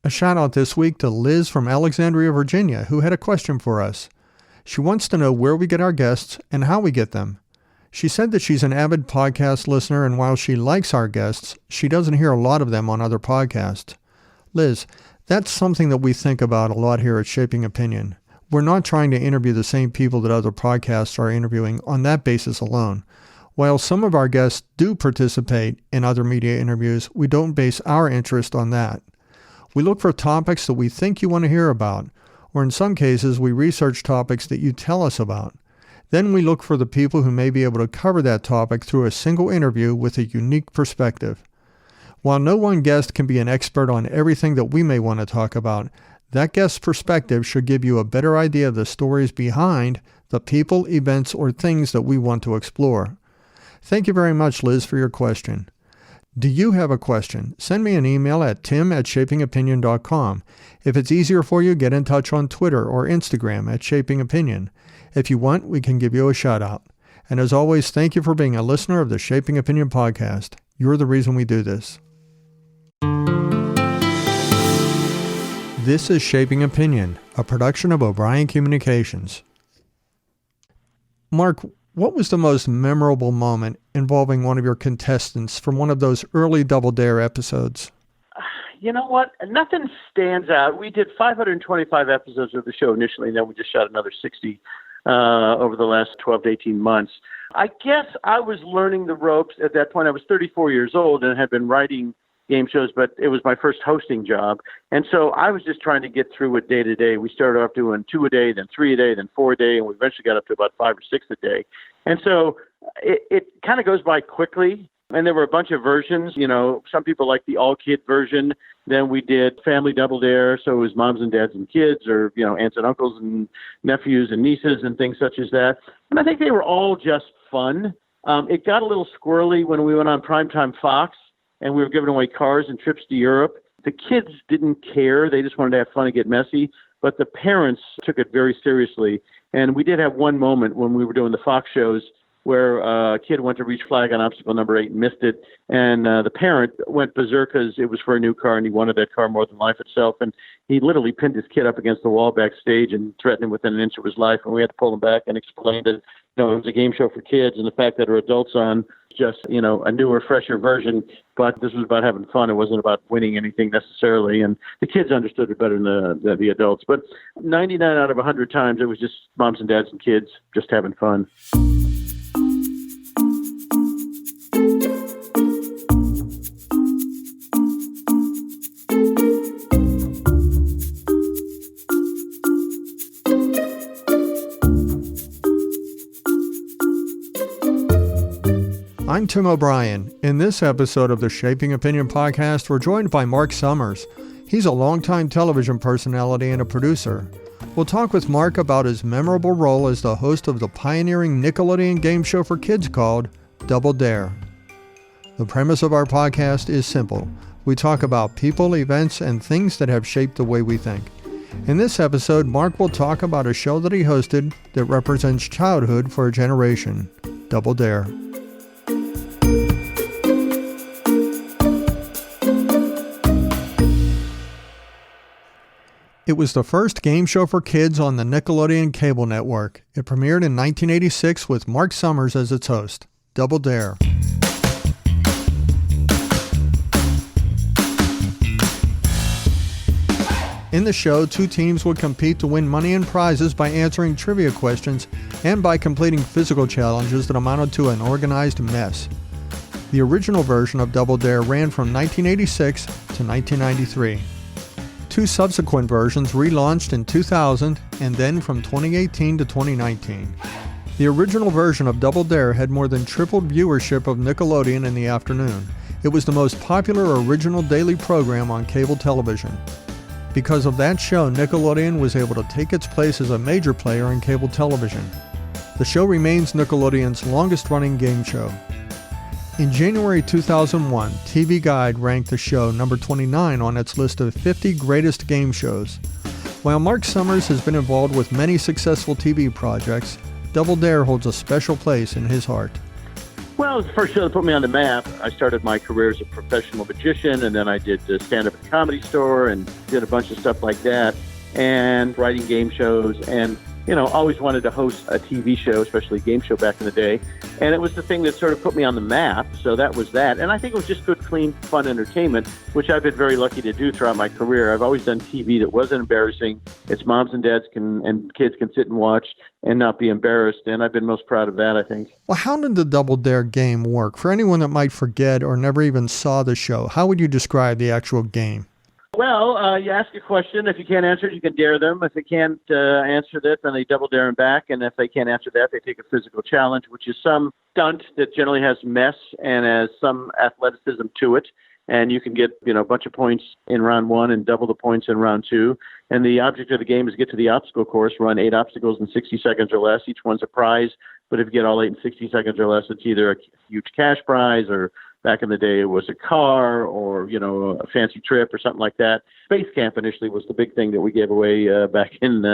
A shout out this week to Liz from Alexandria, Virginia, who had a question for us. She wants to know where we get our guests and how we get them. She said that she's an avid podcast listener, and while she likes our guests, she doesn't hear a lot of them on other podcasts. Liz, that's something that we think about a lot here at Shaping Opinion. We're not trying to interview the same people that other podcasts are interviewing on that basis alone. While some of our guests do participate in other media interviews, we don't base our interest on that. We look for topics that we think you want to hear about, or in some cases, we research topics that you tell us about. Then we look for the people who may be able to cover that topic through a single interview with a unique perspective. While no one guest can be an expert on everything that we may want to talk about, that guest's perspective should give you a better idea of the stories behind the people, events, or things that we want to explore. Thank you very much, Liz, for your question. Do you have a question? Send me an email at tim@shapingopinion.com. If it's easier for you, get in touch on Twitter or Instagram at Shaping Opinion. If you want, we can give you a shout out. And as always, thank you for being a listener of the Shaping Opinion podcast. You're the reason we do this. This is Shaping Opinion, a production of O'Brien Communications. Marc, what was the most memorable moment involving one of your contestants from one of those early Double Dare episodes? You know what? Nothing stands out. We did 525 episodes of the show initially, and then we just shot another 60 over the last 12 to 18 months. I guess I was learning the ropes at that point. I was 34 years old and had been writing game shows, but it was my first hosting job. And so I was just trying to get through it day to day. We started off doing 2 a day, then 3 a day, then 4 a day, and we eventually got up to about 5 or 6 a day. And so it kind of goes by quickly. And there were a bunch of versions. You know, some people like the all-kid version. Then we did Family Double Dare, so it was moms and dads and kids, or, you know, aunts and uncles and nephews and nieces and things such as that. And I think they were all just fun. It got a little squirrely when we went on Primetime Fox, and we were giving away cars and trips to Europe. The kids didn't care. They just wanted to have fun and get messy. But the parents took it very seriously. And we did have one moment when we were doing the Fox shows where a kid went to reach flag on obstacle number 8 and missed it. And the parent went berserk because it was for a new car, and he wanted that car more than life itself. And he literally pinned his kid up against the wall backstage and threatened him within an inch of his life. And we had to pull him back and explain that, you know, it was a game show for kids, and the fact that there were adults on, just, you know, a newer, fresher version. But this was about having fun. It wasn't about winning anything necessarily. And the kids understood it better than the adults. But 99 out of 100 times, it was just moms and dads and kids just having fun. I'm Tim O'Brien. In this episode of the Shaping Opinion podcast, we're joined by Marc Summers. He's a longtime television personality and a producer. We'll talk with Marc about his memorable role as the host of the pioneering Nickelodeon game show for kids called Double Dare. The premise of our podcast is simple. We talk about people, events, and things that have shaped the way we think. In this episode, Marc will talk about a show that he hosted that represents childhood for a generation, Double Dare. It was the first game show for kids on the Nickelodeon cable network. It premiered in 1986 with Marc Summers as its host, Double Dare. In the show, 2 teams would compete to win money and prizes by answering trivia questions and by completing physical challenges that amounted to an organized mess. The original version of Double Dare ran from 1986 to 1993. 2 subsequent versions relaunched in 2000 and then from 2018 to 2019. The original version of Double Dare had more than tripled viewership of Nickelodeon in the afternoon. It was the most popular original daily program on cable television. Because of that show, Nickelodeon was able to take its place as a major player in cable television. The show remains Nickelodeon's longest-running game show. In January 2001, TV Guide ranked the show number 29 on its list of 50 greatest game shows. While Marc Summers has been involved with many successful TV projects, Double Dare holds a special place in his heart. Well, it was the first show that put me on the map. I started my career as a professional magician, and then I did stand-up at the Comedy Store and did a bunch of stuff like that, and writing game shows, and, always wanted to host a TV show, especially a game show back in the day. And it was the thing that sort of put me on the map, so that was that. And I think it was just good, clean, fun entertainment, which I've been very lucky to do throughout my career. I've always done TV that wasn't embarrassing. It's moms and dads and kids can sit and watch and not be embarrassed, and I've been most proud of that, I think. Well, how did the Double Dare game work? For anyone that might forget or never even saw the show, how would you describe the actual game? Well, you ask a question. If you can't answer it, you can dare them. If they can't answer that, then they double dare them back. And if they can't answer that, they take a physical challenge, which is some stunt that generally has mess and has some athleticism to it. And you can get, a bunch of points in round one and double the points in round two. And the object of the game is to get to the obstacle course, run 8 obstacles in 60 seconds or less. Each one's a prize. But if you get all 8 in 60 seconds or less, it's either a huge cash prize, or back in the day it was a car, or, a fancy trip or something like that. Space Camp initially was the big thing that we gave away back in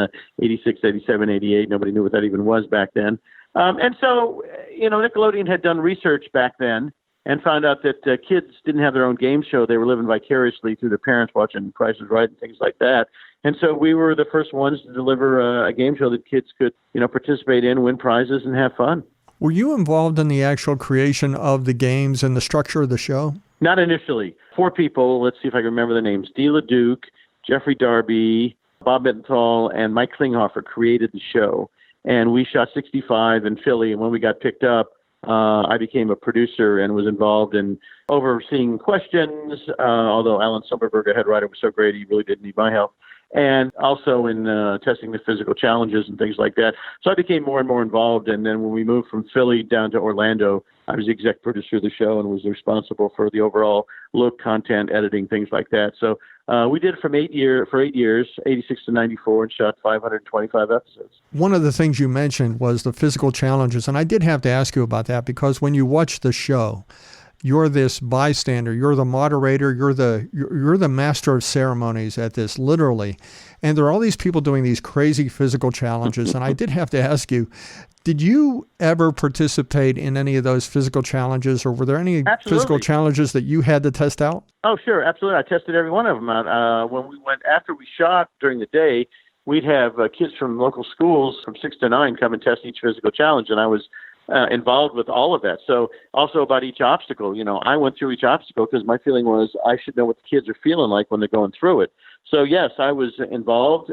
86, 87, 88. Nobody knew what that even was back then. And so, Nickelodeon had done research back then and found out that kids didn't have their own game show. They were living vicariously through their parents, watching Price is Right and things like that. And so we were the first ones to deliver a game show that kids could, participate in, win prizes, and have fun. Were you involved in the actual creation of the games and the structure of the show? Not initially. 4 people, let's see if I can remember the names, Dee LeDuc, Jeffrey Darby, Bob Benthal, and Mike Klinghoffer created the show. And we shot 65 in Philly, and when we got picked up, I became a producer and was involved in overseeing questions, although Alan Silverberg, a head writer, was so great he really didn't need my help, and also in testing the physical challenges and things like that. So I became more and more involved, and then when we moved from Philly down to Orlando, I was the exec producer of the show and was responsible for the overall look, content, editing, things like that. So we did it for 8 years, 86 to 94, and shot 525 episodes. One of the things you mentioned was the physical challenges, and I did have to ask you about that because when you watch the show, you're this bystander, you're the moderator, you're the master of ceremonies at this, literally. And there are all these people doing these crazy physical challenges, and I did have to ask you, did you ever participate in any of those physical challenges, or were there any physical challenges that you had to test out? Oh, sure, absolutely. I tested every one of them out. After we shot during the day, we'd have kids from local schools from 6 to 9 come and test each physical challenge, and I was involved with all of that. So also about each obstacle, I went through each obstacle because my feeling was I should know what the kids are feeling like when they're going through it. So yes, I was involved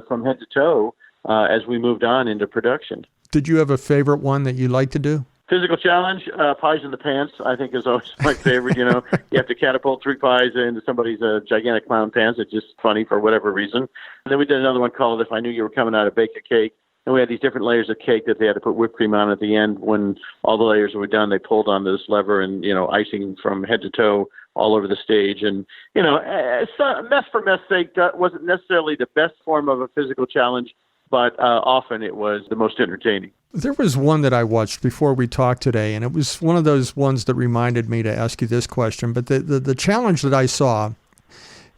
from head to toe as we moved on into production. Did you have a favorite one that you like to do? Physical challenge, pies in the pants, I think is always my favorite. You have to catapult 3 pies into somebody's gigantic clown pants. It's just funny for whatever reason. And then we did another one called If I Knew You Were Coming Out to Bake a Cake. And we had these different layers of cake that they had to put whipped cream on at the end. When all the layers were done, they pulled on this lever and, icing from head to toe all over the stage. And, mess for mess sake wasn't necessarily the best form of a physical challenge, but often it was the most entertaining. There was one that I watched before we talked today, and it was one of those ones that reminded me to ask you this question. But the challenge that I saw,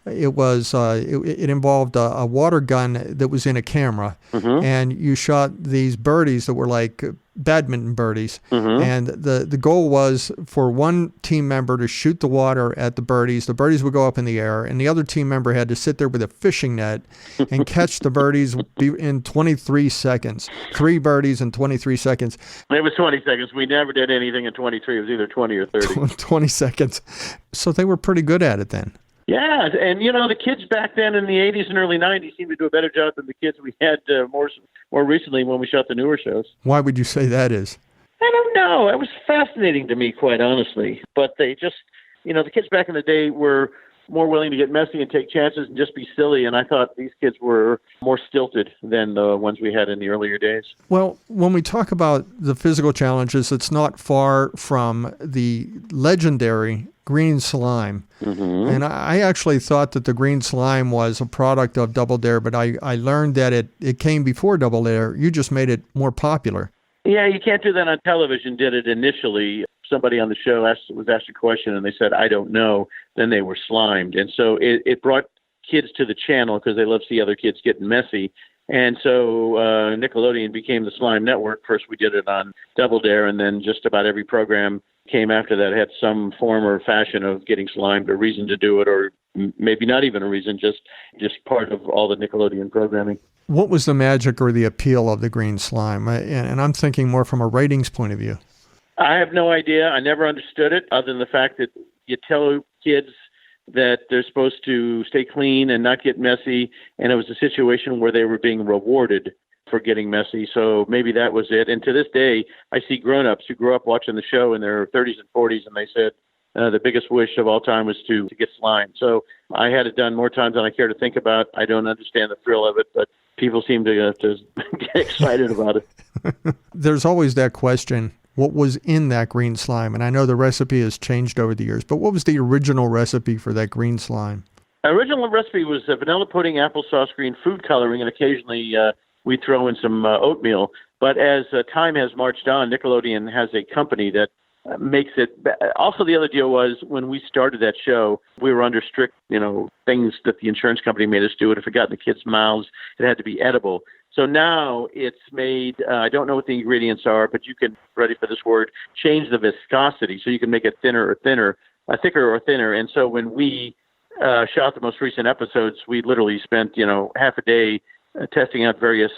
it was it involved a water gun that was in a camera, and you shot these birdies that were like badminton birdies, and the goal was for one team member to shoot the water at the birdies. The birdies would go up in the air, and the other team member had to sit there with a fishing net and catch the birdies in 23 seconds. 3 birdies in 23 seconds. It was 20 seconds. We never did anything in 23. It was either 20 or 30. 20 seconds. So they were pretty good at it then. Yeah, and the kids back then in the 80s and early 90s seemed to do a better job than the kids we had more recently when we shot the newer shows. Why would you say that is? I don't know. It was fascinating to me, quite honestly. But they just, the kids back in the day were more willing to get messy and take chances and just be silly. And I thought these kids were more stilted than the ones we had in the earlier days. Well, when we talk about the physical challenges, it's not far from the legendary green slime. And I actually thought that the green slime was a product of Double Dare, but I learned that it came before Double Dare. You just made it more popular. Yeah, you can't do that on television, did it initially. Somebody on the show was asked a question and they said, I don't know. Then they were slimed. And so it brought kids to the channel because they love to see other kids getting messy. And so Nickelodeon became the Slime Network. First we did it on Double Dare, and then just about every program came after that had some form or fashion of getting slimed, a reason to do it, or maybe not even a reason, just part of all the Nickelodeon programming. What was the magic or the appeal of the green slime? And I'm thinking more from a ratings point of view. I have no idea. I never understood it, other than the fact that you tell kids that they're supposed to stay clean and not get messy, and it was a situation where they were being rewarded for getting messy. So maybe that was it. And to this day, I see grown-ups who grew up watching the show in their 30s and 40s, and they said the biggest wish of all time was to get slimed. So I had it done more times than I care to think about. I don't understand the thrill of it, but people seem to get excited about it. There's always that question, what was in that green slime? And I know the recipe has changed over the years, but what was the original recipe for that green slime? The original recipe was vanilla pudding, applesauce, green food coloring, and occasionally we throw in some oatmeal. But as time has marched on, Nickelodeon has a company that makes it. Also, the other deal was when we started that show, we were under strict, things that the insurance company made us do. And if it got in the kids' mouths, it had to be edible. So now it's made, I don't know what the ingredients are, but you can, ready for this word, change the viscosity. So you can make it thicker or thinner. And so when we shot the most recent episodes, we literally spent, half a day testing out various,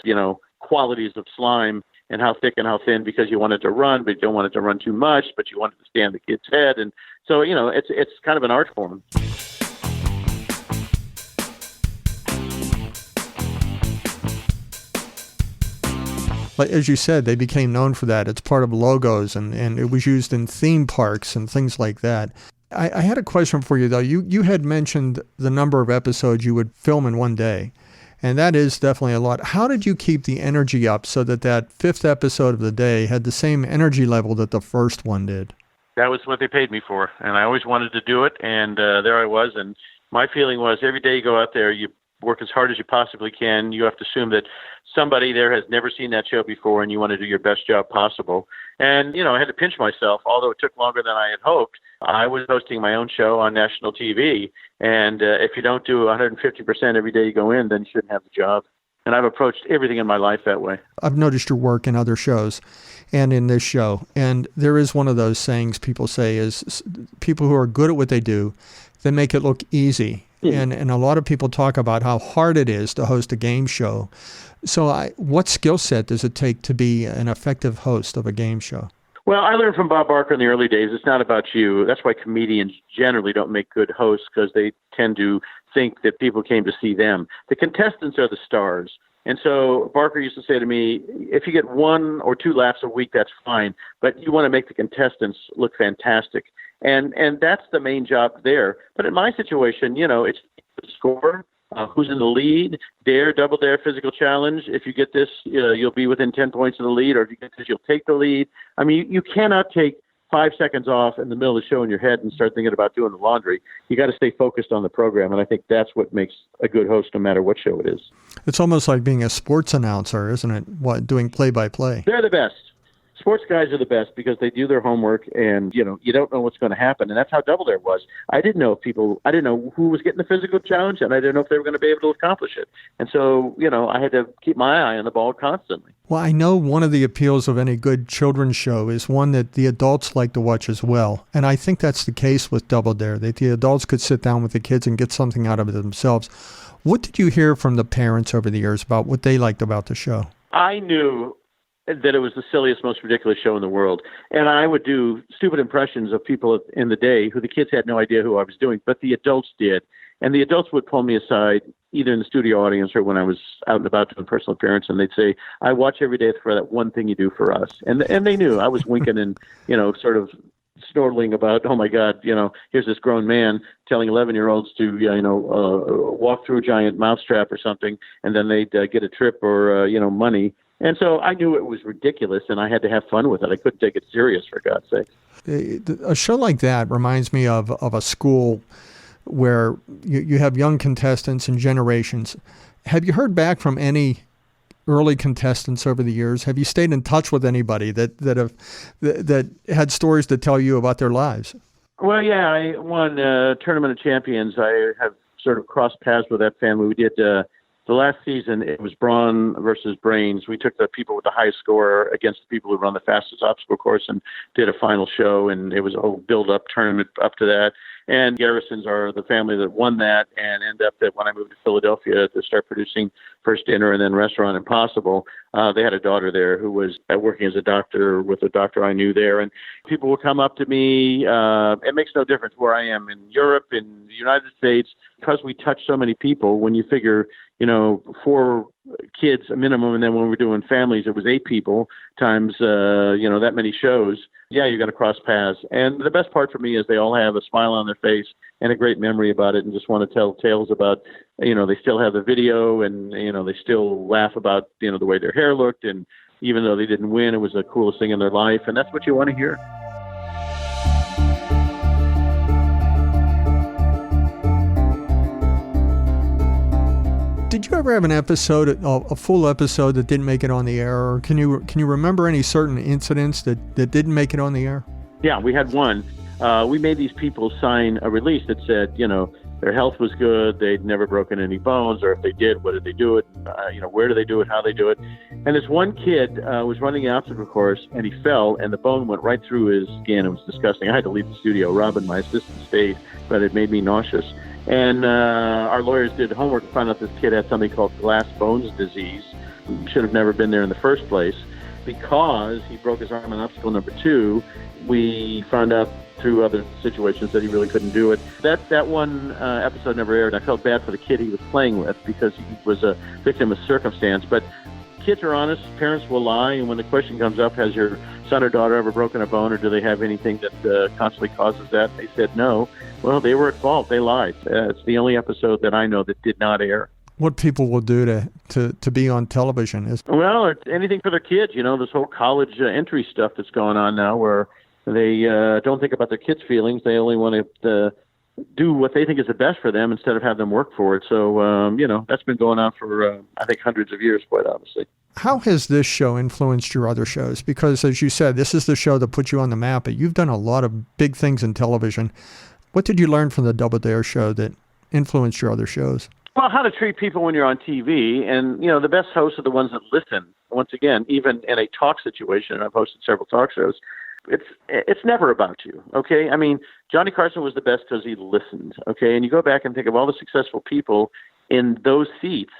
qualities of slime and how thick and how thin, because you want it to run, but you don't want it to run too much, but you want it to stay on the kid's head. And so, it's kind of an art form. But as you said, they became known for that. It's part of logos, and it was used in theme parks and things like that. I had a question for you, though. You had mentioned the number of episodes you would film in one day, and that is definitely a lot. How did you keep the energy up so that fifth episode of the day had the same energy level that the first one did? That was what they paid me for, and I always wanted to do it, and there I was. And my feeling was every day you go out there, you work as hard as you possibly can. You have to assume that somebody there has never seen that show before, and you want to do your best job possible. And, I had to pinch myself, although it took longer than I had hoped. I was hosting my own show on national TV, and if you don't do 150% every day you go in, then you shouldn't have the job. And I've approached everything in my life that way. I've noticed your work in other shows and in this show, and there is one of those sayings people say is people who are good at what they do, they make it look easy. And a lot of people talk about how hard it is to host a game show. So what skill set does it take to be an effective host of a game show? Well, I learned from Bob Barker in the early days, it's not about you. That's why comedians generally don't make good hosts, because they tend to think that people came to see them. The contestants are the stars. And so Barker used to say to me, if you get 1 or 2 laughs a week, that's fine. But you want to make the contestants look fantastic. And that's the main job there. But in my situation, it's the score, who's in the lead, dare, double dare, physical challenge. If you get this, you'll be within 10 points of the lead, or if you get this, you'll take the lead. I mean, you cannot take 5 seconds off in the middle of the show in your head and start thinking about doing the laundry. You got to stay focused on the program, and I think that's what makes a good host no matter what show it is. It's almost like being a sports announcer, isn't it? Doing play-by-play. They're the best. Sports guys are the best because they do their homework, and you don't know what's going to happen, and that's how Double Dare was. I didn't know who was getting the physical challenge, and I didn't know if they were going to be able to accomplish it. And so, I had to keep my eye on the ball constantly. Well, I know one of the appeals of any good children's show is one that the adults like to watch as well, and I think that's the case with Double Dare. That the adults could sit down with the kids and get something out of it themselves. What did you hear from the parents over the years about what they liked about the show? I knew that it was the silliest, most ridiculous show in the world. And I would do stupid impressions of people in the day who the kids had no idea who I was doing, but the adults did. And the adults would pull me aside, either in the studio audience or when I was out and about doing personal appearance, and they'd say, I watch every day for that one thing you do for us. And they knew I was winking and, sort of snortling about, oh my God, here's this grown man telling 11-year-olds to, walk through a giant mousetrap or something, and then they'd get a trip or, money. And so I knew it was ridiculous, and I had to have fun with it. I couldn't take it serious, for God's sake. A show like that reminds me of a school where you have young contestants and generations. Have you heard back from any early contestants over the years? Have you stayed in touch with anybody that had stories to tell you about their lives? Well, yeah, I won Tournament of Champions. I have sort of crossed paths with that family. We did The last season, it was brawn versus brains. We took the people with the highest score against the people who run the fastest obstacle course and did a final show, and it was a whole build-up tournament up to that. And Garrisons are the family that won that, and end up that when I moved to Philadelphia to start producing First Dinner and then Restaurant Impossible, they had a daughter there who was working as a doctor with a doctor I knew there. And people will come up to me. It makes no difference where I am in Europe, in the United States, because we touch so many people. When you figure, 4 kids a minimum, and then when we're doing families, it was 8 people times, that many shows. Yeah, you're going to cross paths. And the best part for me is they all have a smile on their face and a great memory about it, and just want to tell tales about, they still have the video, and, they still laugh about, the way their hair looked. And even though they didn't win, it was the coolest thing in their life. And that's what you want to hear. Did you ever have an episode, a full episode that didn't make it on the air? Or can you remember any certain incidents that didn't make it on the air? Yeah, we had one. We made these people sign a release that said, their health was good, they'd never broken any bones, or if they did, what did they do it, where do they do it, how they do it. And this one kid was running the obstacle course, and he fell, and the bone went right through his skin. It was disgusting. I had to leave the studio. Robin, my assistant, stayed, but it made me nauseous. And our lawyers did homework to find out this kid had something called glass bones disease. He should have never been there in the first place. Because he broke his arm on obstacle number 2, we found out through other situations that he really couldn't do it. That one episode never aired. I felt bad for the kid he was playing with because he was a victim of circumstance. But kids are honest. Parents will lie. And when the question comes up, has your son or daughter ever broken a bone, or do they have anything that constantly causes that? They said no. Well, they were at fault. They lied. It's the only episode that I know that did not air. What people will do to be on television is... Well, it's anything for their kids. This whole college entry stuff that's going on now where they don't think about their kids' feelings. They only want to do what they think is the best for them instead of have them work for it. So, that's been going on for, I think, hundreds of years, quite honestly. How has this show influenced your other shows? Because, as you said, this is the show that put you on the map, but you've done a lot of big things in television. What did you learn from the Double Dare show that influenced your other shows? Well, how to treat people when you're on TV. And, the best hosts are the ones that listen. Once again, even in a talk situation, and I've hosted several talk shows, it's never about you, okay? I mean, Johnny Carson was the best because he listened, okay? And you go back and think of all the successful people in those seats.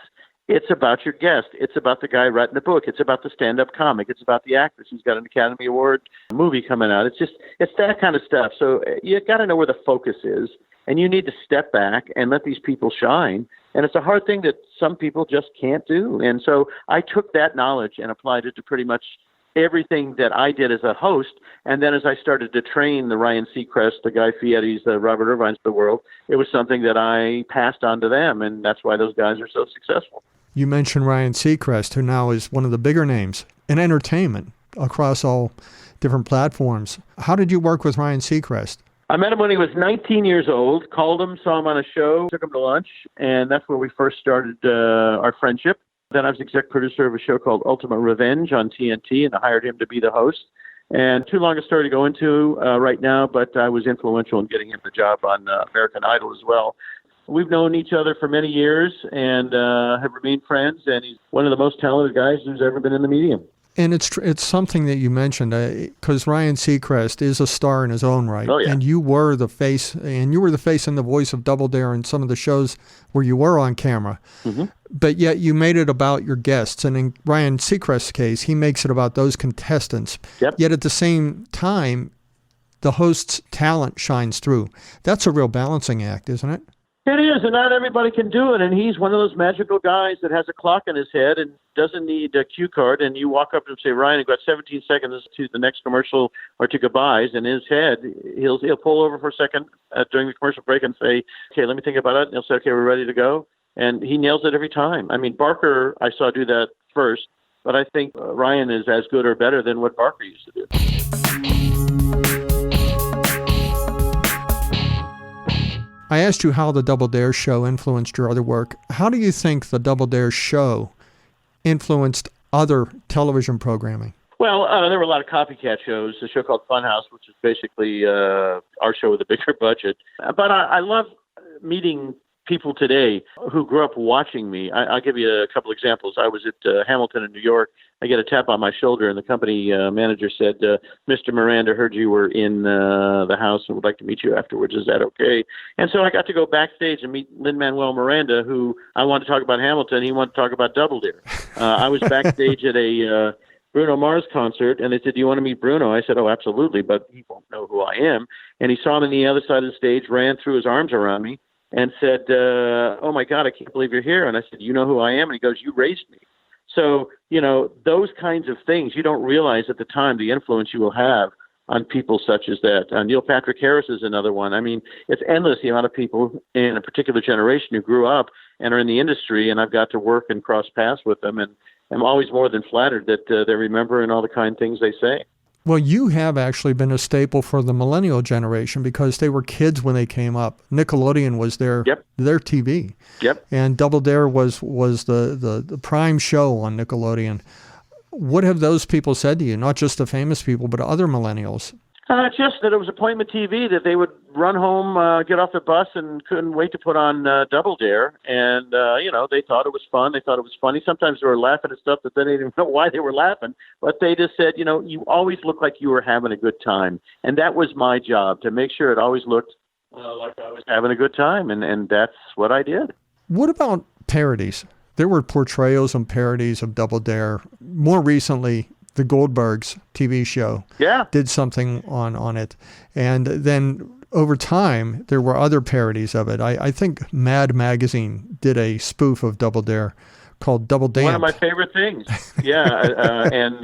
It's about your guest. It's about the guy writing the book. It's about the stand-up comic. It's about the actress who's got an Academy Award movie coming out. It's that kind of stuff. So you got to know where the focus is, and you need to step back and let these people shine. And it's a hard thing that some people just can't do. And so I took that knowledge and applied it to pretty much everything that I did as a host. And then as I started to train the Ryan Seacrest, the Guy Fieri's, the Robert Irvines of the world, it was something that I passed on to them. And that's why those guys are so successful. You mentioned Ryan Seacrest, who now is one of the bigger names in entertainment across all different platforms. How did you work with Ryan Seacrest? I met him when he was 19 years old, called him, saw him on a show, took him to lunch, and that's where we first started our friendship. Then I was exec producer of a show called Ultimate Revenge on TNT, and I hired him to be the host. And too long a story to go into right now, but I was influential in getting him the job on American Idol as well. We've known each other for many years and have remained friends, and he's one of the most talented guys who's ever been in the medium. And it's something that you mentioned, because Ryan Seacrest is a star in his own right. Oh, yeah. And you were the face, and the voice of Double Dare in some of the shows where you were on camera. Mm-hmm. But yet you made it about your guests. And in Ryan Seacrest's case, he makes it about those contestants. Yep. Yet at the same time, the host's talent shines through. That's a real balancing act, isn't it? It is, and not everybody can do it. And he's one of those magical guys that has a clock in his head and doesn't need a cue card. And you walk up and say, Ryan, I've got 17 seconds to the next commercial or to goodbyes. And in his head, he'll pull over for a second during the commercial break and say, okay, let me think about it. And he'll say, okay, we're ready to go. And he nails it every time. I mean, Barker, I saw do that first, but I think Ryan is as good or better than what Barker used to do. I asked you how the Double Dare show influenced your other work. How do you think the Double Dare show influenced other television programming? Well, there were a lot of copycat shows. A show called Funhouse, which is basically our show with a bigger budget. But I love meeting people today who grew up watching me. I'll give you a couple examples. I was at Hamilton in New York. I get a tap on my shoulder, and the company manager said, Mr. Miranda, heard you were in the house and would like to meet you afterwards. Is that okay? And so I got to go backstage and meet Lin-Manuel Miranda, who I wanted to talk about Hamilton. He wanted to talk about Double Dare. I was backstage at a Bruno Mars concert, and they said, do you want to meet Bruno? I said, oh, absolutely, but he won't know who I am. And he saw me on the other side of the stage, ran, threw his arms around me, and said, oh, my God, I can't believe you're here. And I said, you know who I am? And he goes, you raised me. So, those kinds of things, you don't realize at the time the influence you will have on people such as that. Neil Patrick Harris is another one. I mean, it's endless, the amount of people in a particular generation who grew up and are in the industry, and I've got to work and cross paths with them, and I'm always more than flattered that they remember and all the kind things they say. Well, you have actually been a staple for the millennial generation because they were kids when they came up. Nickelodeon was their TV. Yep. And Double Dare was the prime show on Nickelodeon. What have those people said to you? Not just the famous people, but other millennials. Just that it was appointment TV, that they would run home, get off the bus, and couldn't wait to put on Double Dare. And, they thought it was fun. They thought it was funny. Sometimes they were laughing at stuff that they didn't even know why they were laughing. But they just said, you always look like you were having a good time. And that was my job, to make sure it always looked like I was having a good time. And that's what I did. What about parodies? There were portrayals and parodies of Double Dare. More recently, the Goldbergs TV show did something on it. And then over time, there were other parodies of it. I think Mad Magazine did a spoof of Double Dare called Double Didnt. One of my favorite things. And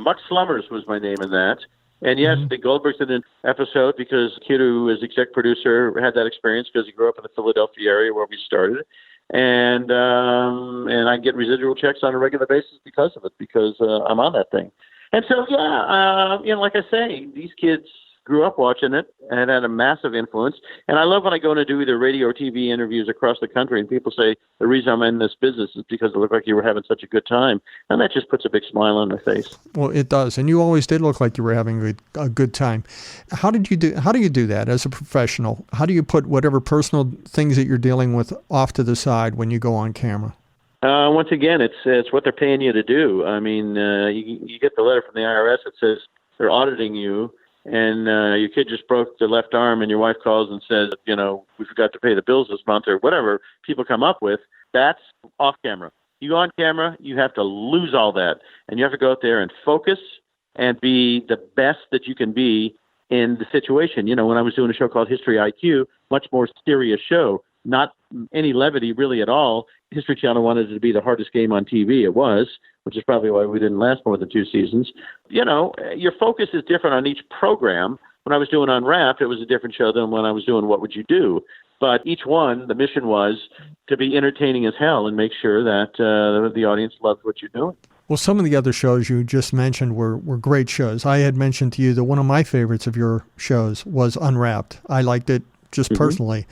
Marc Summers was my name in that. And yes, the Goldbergs did an episode because Kid, who is exec producer, had that experience because he grew up in the Philadelphia area where we started. And I get residual checks on a regular basis because of it, because I'm on that thing. And so, like I say, these kids grew up watching it and had a massive influence. And I love when I go in and do either radio or TV interviews across the country, and people say, the reason I'm in this business is because it looked like you were having such a good time. And that just puts a big smile on my face. Well, it does. And you always did look like you were having a good time. How do you do that as a professional? How do you put whatever personal things that you're dealing with off to the side when you go on camera? Once again, it's what they're paying you to do. I mean, you get the letter from the IRS that says they're auditing you, and your kid just broke their left arm, and your wife calls and says, we forgot to pay the bills this month, or whatever people come up with. That's off camera. You go on camera, you have to lose all that, and you have to go out there and focus and be the best that you can be in the situation. When I was doing a show called History IQ, much more serious show, not any levity really at all. History Channel wanted it to be the hardest game on TV. It was, which is probably why we didn't last more than 2 seasons. Your focus is different on each program. When I was doing Unwrapped, it was a different show than when I was doing What Would You Do? But each one, the mission was to be entertaining as hell and make sure that the audience loved what you're doing. Well, some of the other shows you just mentioned were great shows. I had mentioned to you that one of my favorites of your shows was Unwrapped. I liked it just personally.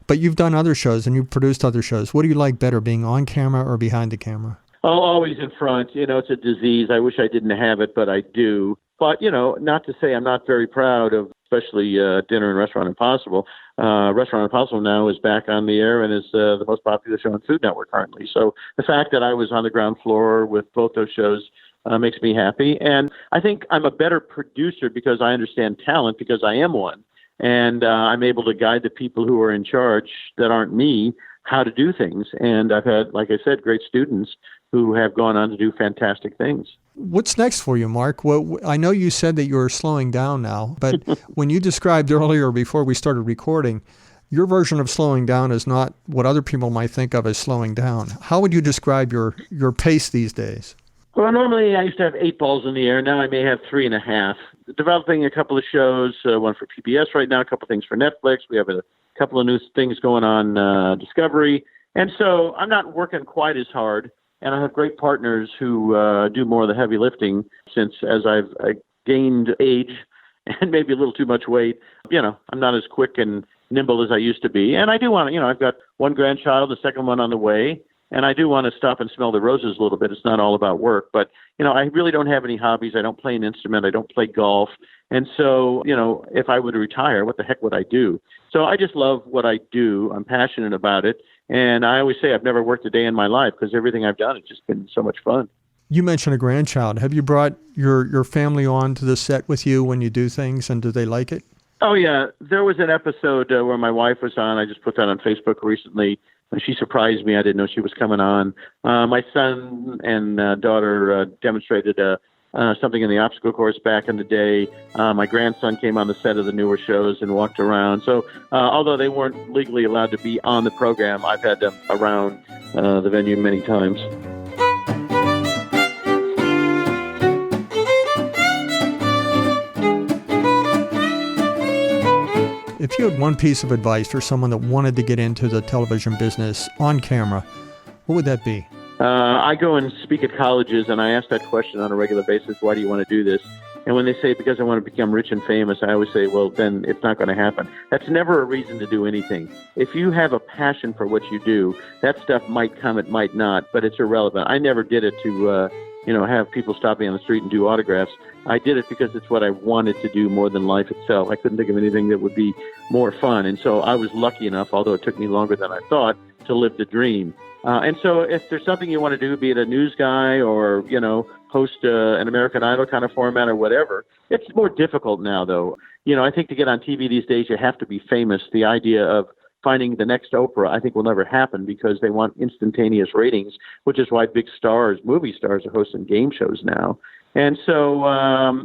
But you've done other shows and you've produced other shows. What do you like better, being on camera or behind the camera? Oh, always in front. It's a disease. I wish I didn't have it, but I do. But, not to say I'm not very proud of, especially Dinner and Restaurant Impossible. Restaurant Impossible now is back on the air and is the most popular show on Food Network currently. So the fact that I was on the ground floor with both those shows makes me happy. And I think I'm a better producer because I understand talent, because I am one. And I'm able to guide the people who are in charge that aren't me how to do things. And I've had, like I said, great students who have gone on to do fantastic things. What's next for you, Marc? Well, I know you said that you're slowing down now, but when you described earlier before we started recording, your version of slowing down is not what other people might think of as slowing down. How would you describe your pace these days? Well, normally I used to have 8 balls in the air. Now I may have 3.5. Developing a couple of shows, one for PBS right now, a couple of things for Netflix. We have a couple of new things going on Discovery. And so I'm not working quite as hard. And I have great partners who do more of the heavy lifting since as I've gained age and maybe a little too much weight, I'm not as quick and nimble as I used to be. And I do want to, I've got one grandchild, the second one on the way. And I do want to stop and smell the roses a little bit. It's not all about work. But, I really don't have any hobbies. I don't play an instrument. I don't play golf. And so, if I were to retire, what the heck would I do? So I just love what I do. I'm passionate about it. And I always say I've never worked a day in my life because everything I've done has just been so much fun. You mentioned a grandchild. Have you brought your family on to the set with you when you do things, and do they like it? Oh, yeah. There was an episode where my wife was on. I just put that on Facebook recently. She surprised me. I didn't know she was coming on. My son and daughter demonstrated something in the obstacle course back in the day. My grandson came on the set of the newer shows and walked around. So although they weren't legally allowed to be on the program, I've had them around the venue many times. If you had one piece of advice for someone that wanted to get into the television business on camera, what would that be? I go and speak at colleges, and I ask that question on a regular basis, why do you want to do this? And when they say, because I want to become rich and famous, I always say, well, then it's not going to happen. That's never a reason to do anything. If you have a passion for what you do, that stuff might come, it might not, but it's irrelevant. I never did it to have people stop me on the street and do autographs. I did it because it's what I wanted to do more than life itself. I couldn't think of anything that would be more fun. And so I was lucky enough, although it took me longer than I thought, to live the dream. And so if there's something you want to do, be it a news guy or, host an American Idol kind of format or whatever, it's more difficult now, though. I think to get on TV these days, you have to be famous. The idea of finding the next Oprah, I think, will never happen because they want instantaneous ratings, which is why big stars, movie stars, are hosting game shows now. And so,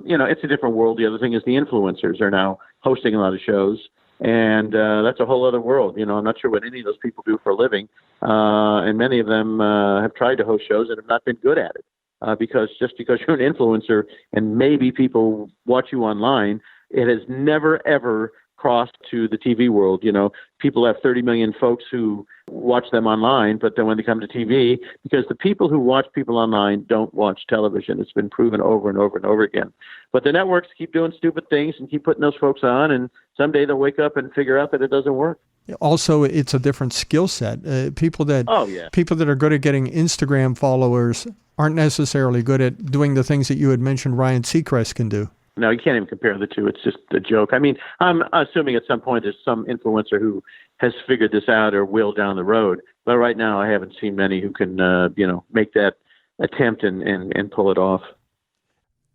it's a different world. The other thing is the influencers are now hosting a lot of shows. And that's a whole other world. I'm not sure what any of those people do for a living. And many of them have tried to host shows and have not been good at it. Because you're an influencer and maybe people watch you online, it has never, ever crossed to the TV world. People have 30 million folks who watch them online, but then when they come to TV, because the people who watch people online don't watch television. It's been proven over and over and over again. But the networks keep doing stupid things and keep putting those folks on, and someday they'll wake up and figure out that it doesn't work. Also, it's a different skill set. People that are good at getting Instagram followers aren't necessarily good at doing the things that you had mentioned Ryan Seacrest can do. No, you can't even compare the two. It's just a joke. I mean, I'm assuming at some point there's some influencer who has figured this out or will down the road. But right now I haven't seen many who can, make that attempt and pull it off.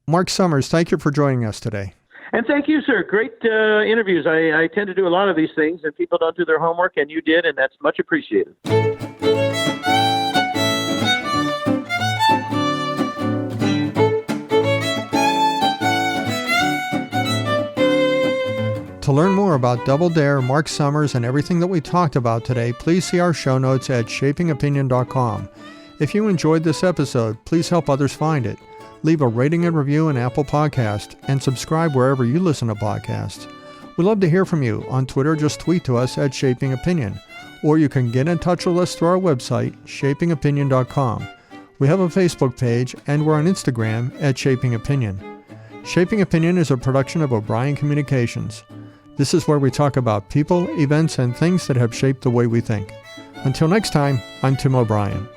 Marc Summers, thank you for joining us today. And thank you, sir. Great interviews. I tend to do a lot of these things, and people don't do their homework, and you did, and that's much appreciated. To learn more about Double Dare, Marc Summers, and everything that we talked about today, please see our show notes at shapingopinion.com. If you enjoyed this episode, please help others find it. Leave a rating and review in Apple Podcasts, and subscribe wherever you listen to podcasts. We'd love to hear from you. On Twitter, just tweet to us at Shaping Opinion, or you can get in touch with us through our website, shapingopinion.com. We have a Facebook page, and we're on Instagram at Shaping Opinion. Shaping Opinion is a production of O'Brien Communications. This is where we talk about people, events, and things that have shaped the way we think. Until next time, I'm Tim O'Brien.